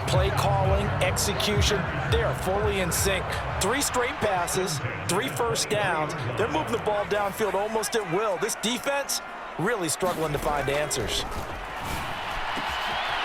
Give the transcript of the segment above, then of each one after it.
play calling, execution, they are fully in sync. 3 straight passes, 3 first downs. They're moving the ball downfield almost at will. This defense really struggling to find answers.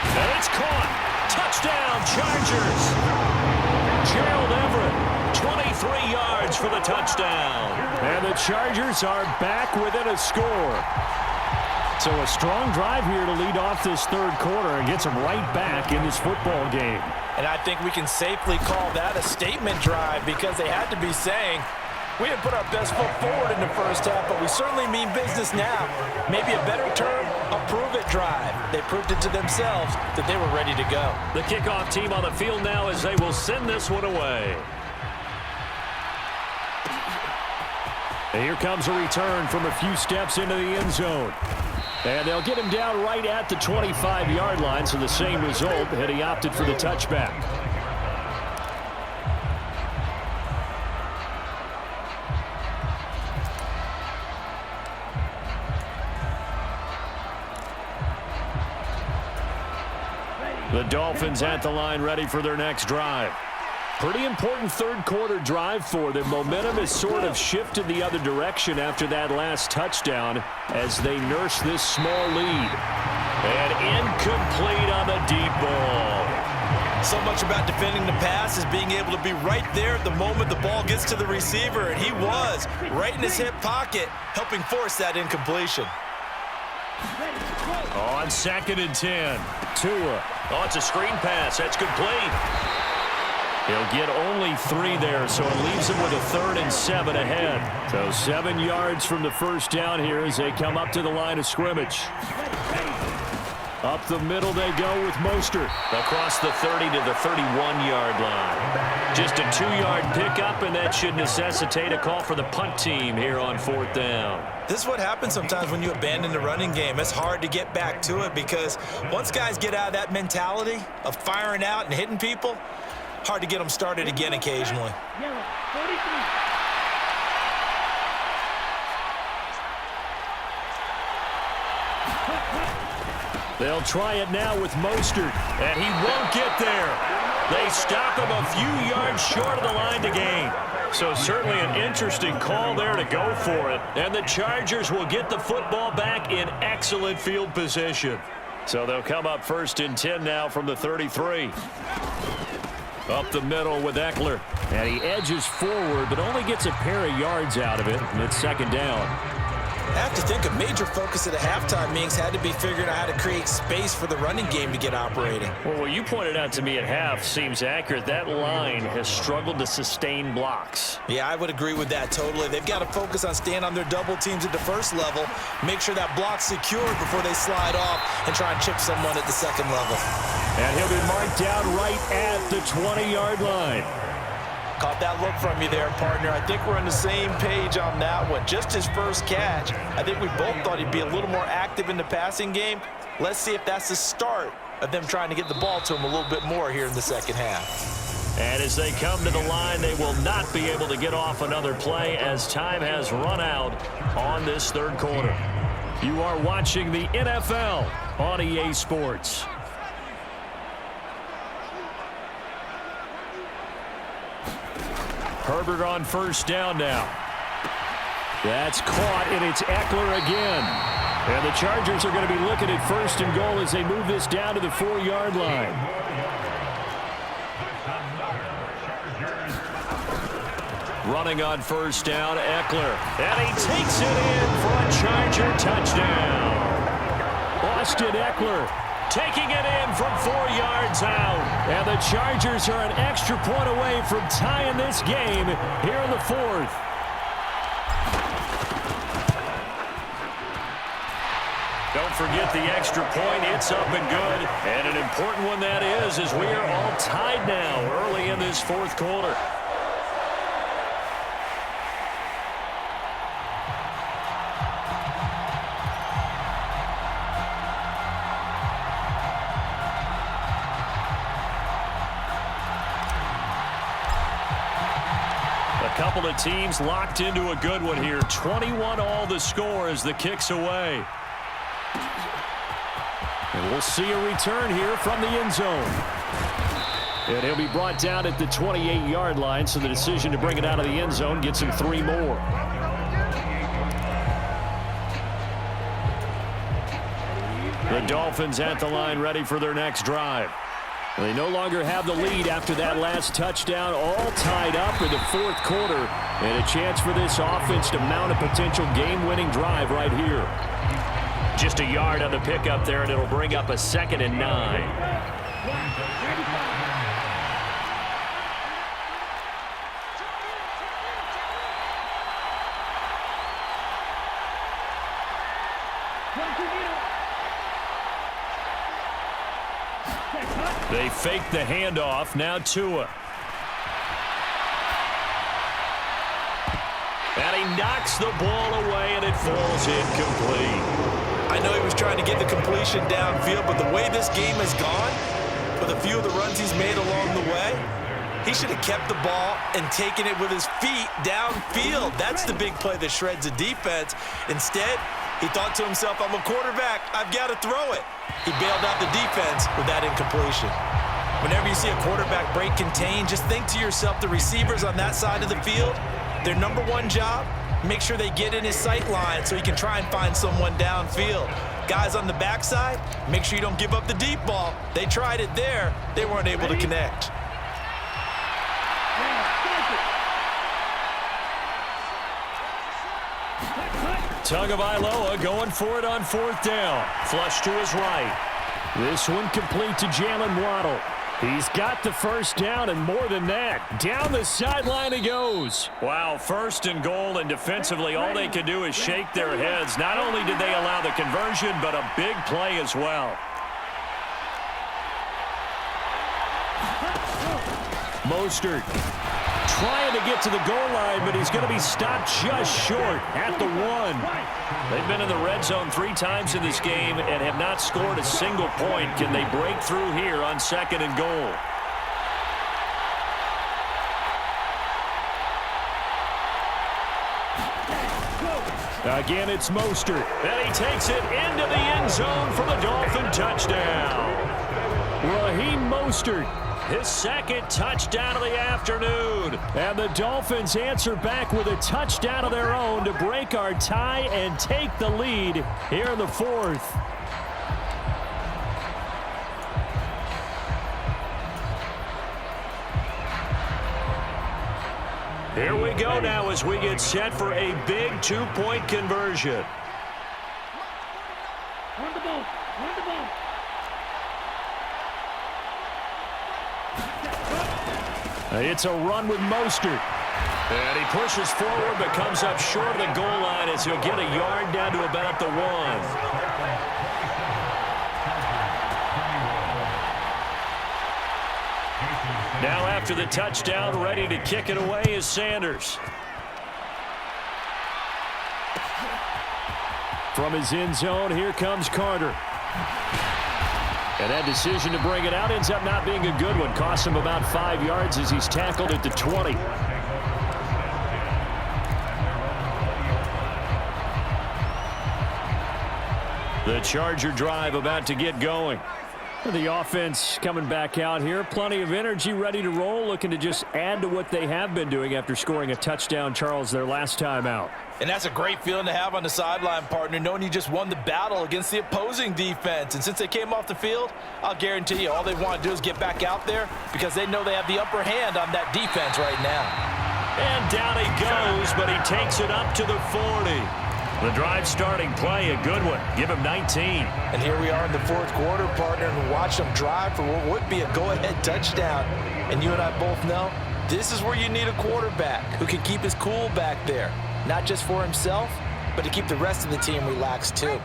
And it's caught. Touchdown, Chargers. Gerald Everett, 23 yards for the touchdown. And the Chargers are back within a score. So a strong drive here to lead off this third quarter and gets them right back in this football game. And I think we can safely call that a statement drive because they had to be saying, we didn't put our best foot forward in the first half, but we certainly mean business now. Maybe a better term, a prove-it drive. They proved it to themselves that they were ready to go. The kickoff team on the field now as they will send this one away. And here comes a return from a few steps into the end zone. And they'll get him down right at the 25-yard line, so the same result, and he opted for the touchback. The Dolphins at the line ready for their next drive. Pretty important third quarter drive for them. Momentum has sort of shifted the other direction after that last touchdown as they nurse this small lead. And incomplete on the deep ball. So much about defending the pass is being able to be right there at the moment the ball gets to the receiver, and he was right in his hip pocket, helping force that incompletion. On 2nd and 10. Tua. Oh, it's a screen pass. That's complete. He'll get only 3 there, so it leaves him with a 3rd and 7 ahead. So 7 yards from the first down here as they come up to the line of scrimmage. Up the middle they go with Mostert. Across the 30 to the 31-yard line. Just a 2-yard pickup, and that should necessitate a call for the punt team here on 4th down. This is what happens sometimes when you abandon the running game. It's hard to get back to it because once guys get out of that mentality of firing out and hitting people, hard to get them started again occasionally. They'll try it now with Mostert. And he won't get there. They stop him a few yards short of the line to gain. So certainly an interesting call there to go for it. And the Chargers will get the football back in excellent field position. So they'll come up 1st and 10 now from the 33. Up the middle with Eckler. And he edges forward, but only gets a pair of yards out of it. And it's 2nd down. I have to think a major focus at the halftime meetings had to be figuring out how to create space for the running game to get operating. Well, what you pointed out to me at half seems accurate. That line has struggled to sustain blocks. Yeah, I would agree with that totally. They've got to focus on staying on their double teams at the first level, make sure that block's secured before they slide off and try and chip someone at the second level. And he'll be marked down right at the 20-yard line. Caught that look from you there, partner. I think we're on the same page on that one. Just his first catch. I think we both thought he'd be a little more active in the passing game. Let's see if that's the start of them trying to get the ball to him a little bit more here in the second half. And as they come to the line, they will not be able to get off another play as time has run out on this third quarter. You are watching the NFL on EA Sports. Herbert on 1st down now. That's caught, and it's Eckler again. And the Chargers are going to be looking at 1st and goal as they move this down to the 4-yard line. Running on 1st down, Eckler. And he takes it in for a Charger touchdown. Austin Eckler taking it in from 4 yards out. And the Chargers are an extra point away from tying this game here in the 4th. Don't forget the extra point. It's up and good. And an important one that is, as we are all tied now early in this 4th quarter. Couple of teams locked into a good one here. 21 all the score as the kick's away. And we'll see a return here from the end zone. And he'll be brought down at the 28-yard line, so the decision to bring it out of the end zone gets him 3 more. The Dolphins at the line ready for their next drive. They no longer have the lead after that last touchdown, all tied up in the fourth quarter, and a chance for this offense to mount a potential game-winning drive right here. Just a yard on the pickup there, and it'll bring up a 2nd and 9. They fake the handoff. Now Tua. And he knocks the ball away, and it falls incomplete. I know he was trying to get the completion downfield, but the way this game has gone, with a few of the runs he's made along the way, he should have kept the ball and taken it with his feet downfield. That's the big play that shreds the defense. Instead, he thought to himself, I'm a quarterback. I've got to throw it. He bailed out the defense with that incompletion. Whenever you see a quarterback break contain, just think to yourself, the receivers on that side of the field, their number one job, make sure they get in his sight line so he can try and find someone downfield. Guys on the backside, make sure you don't give up the deep ball. They tried it there. They weren't able to connect. Tagovailoa going for it on 4th down. Flush to his right. This one complete to Jalen Waddle. He's got the first down, and more than that, down the sideline he goes. Wow, 1st and goal, and defensively all they could do is shake their heads. Not only did they allow the conversion, but a big play as well. Mostert trying to get to the goal line, but he's going to be stopped just short at the 1. They've been in the red zone 3 times in this game and have not scored a single point. Can they break through here on 2nd and goal? Again, it's Mostert. And he takes it into the end zone for the Dolphin touchdown. Raheem Mostert. His 2nd touchdown of the afternoon. And the Dolphins answer back with a touchdown of their own to break our tie and take the lead here in the 4th. Here we go now as we get set for a big 2-point conversion. On the ball. It's a run with Mostert. And he pushes forward but comes up short of the goal line as he'll get a yard down to about the 1. Now after the touchdown, ready to kick it away is Sanders. From his end zone, here comes Carter. And that decision to bring it out ends up not being a good one. Costs him about 5 yards as he's tackled at the 20. The Charger drive about to get going. The offense coming back out here. Plenty of energy, ready to roll, looking to just add to what they have been doing after scoring a touchdown, Charles, their last time out. And that's a great feeling to have on the sideline, partner, knowing you just won the battle against the opposing defense. And since they came off the field, I'll guarantee you all they want to do is get back out there because they know they have the upper hand on that defense right now. And down he goes, but he takes it up to the 40. The drive starting play, a good one. Give him 19. And here we are in the 4th quarter, partner, and watch them drive for what would be a go-ahead touchdown. And you and I both know this is where you need a quarterback who can keep his cool back there. Not just for himself, but to keep the rest of the team relaxed too.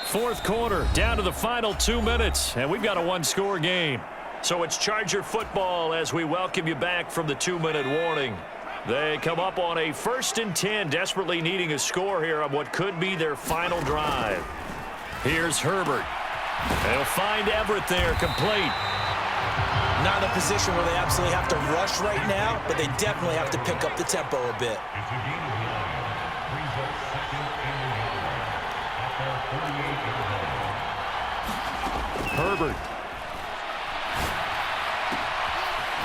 4th quarter, down to the final 2 minutes, and we've got a 1-score game. So it's Charger football as we welcome you back from the 2-minute warning. They come up on a 1st and 10, desperately needing a score here on what could be their final drive. Here's Herbert. They'll find Everett there, complete. Not in a position where they absolutely have to rush right now, but they definitely have to pick up the tempo a bit. Herbert.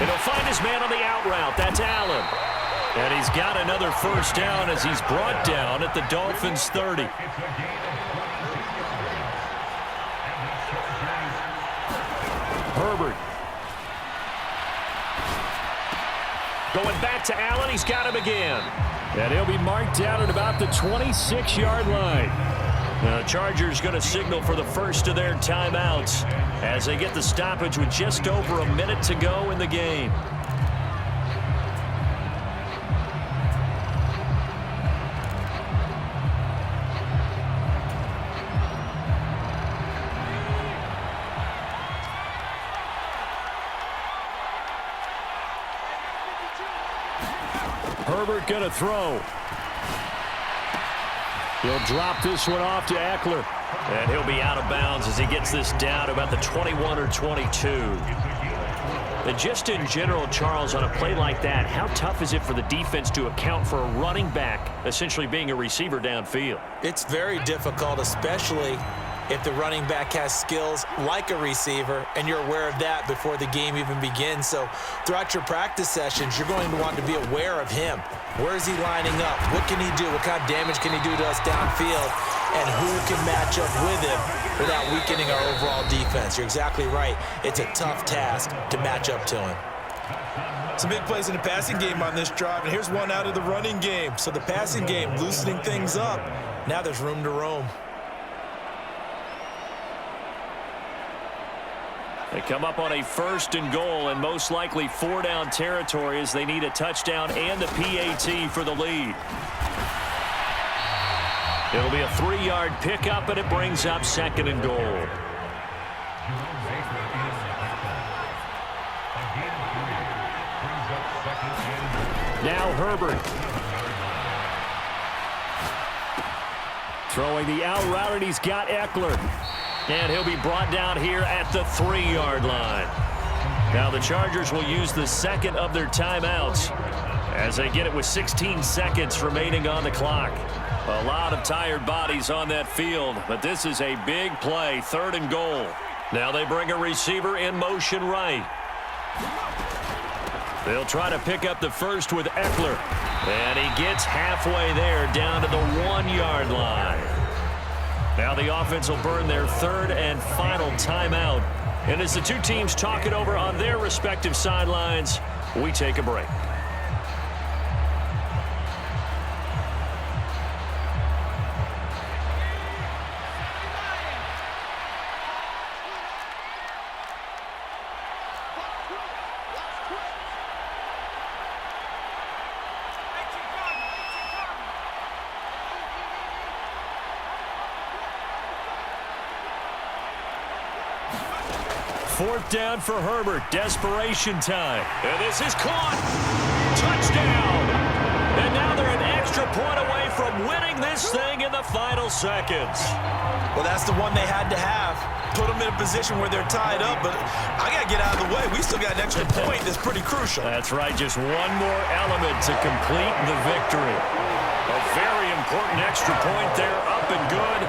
And he'll find his man on the out route. That's Allen. And he's got another first down as he's brought down at the Dolphins' 30. Herbert. Going back to Allen. He's got him again. And he'll be marked down at about the 26-yard line. Now, the Chargers going to signal for the first of their timeouts as they get the stoppage with just over a minute to go in the game. Herbert going to throw. He'll drop this one off to Eckler. And he'll be out of bounds as he gets this down about the 21 or 22. And just in general, Charles, on a play like that, how tough is it for the defense to account for a running back essentially being a receiver downfield? It's very difficult, especially if the running back has skills like a receiver, and you're aware of that before the game even begins. So throughout your practice sessions, you're going to want to be aware of him. Where is he lining up? What can he do? What kind of damage can he do to us downfield? And who can match up with him without weakening our overall defense? You're exactly right. It's a tough task to match up to him. Some big plays in the passing game on this drive, and here's one out of the running game. So the passing game loosening things up. Now there's room to roam. They come up on a 1st and goal and most likely 4-down territory as they need a touchdown and the PAT for the lead. It'll be a 3-yard pickup, and it brings up 2nd and goal. Now Herbert. Throwing the out route, and he's got Eckler. And he'll be brought down here at the 3-yard line. Now the Chargers will use the second of their timeouts as they get it with 16 seconds remaining on the clock. A lot of tired bodies on that field, but this is a big play, 3rd and goal. Now they bring a receiver in motion right. They'll try to pick up the first with Eckler. And he gets halfway there down to the 1-yard line. Now the offense will burn their 3rd and final timeout. And as the two teams talk it over on their respective sidelines, we take a break. Fourth down for Herbert. Desperation time. And this is caught. Touchdown. And now they're an extra point away from winning this thing in the final seconds. Well, that's the one they had to have. Put them in a position where they're tied up, but I got to get out of the way. We still got an extra point that's pretty crucial. That's right. Just one more element to complete the victory. A very important extra point there, up and good.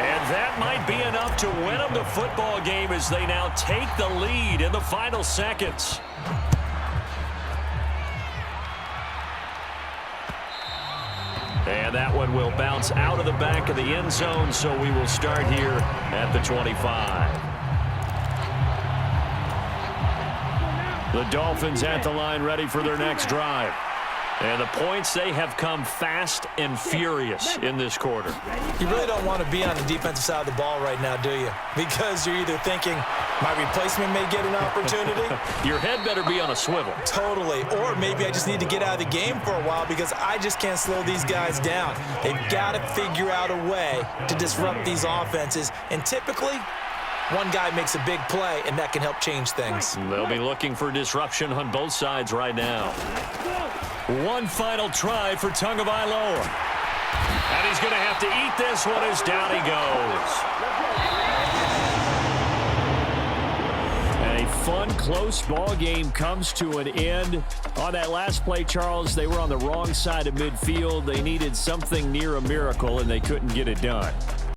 And that might be enough to win them the football game as they now take the lead in the final seconds. And that one will bounce out of the back of the end zone, so we will start here at the 25. The Dolphins at the line ready for their next drive. And the points, they have come fast and furious in this quarter. You really don't want to be on the defensive side of the ball right now, do you? Because you're either thinking, my replacement may get an opportunity. Your head better be on a swivel. Totally. Or maybe I just need to get out of the game for a while because I just can't slow these guys down. They've got to figure out a way to disrupt these offenses. And typically, one guy makes a big play, and that can help change things. They'll be looking for disruption on both sides right now. One final try for Tagovailoa. And he's going to have to eat this one as down he goes. And a fun, close ball game comes to an end. On that last play, Charles, they were on the wrong side of midfield. They needed something near a miracle, and they couldn't get it done.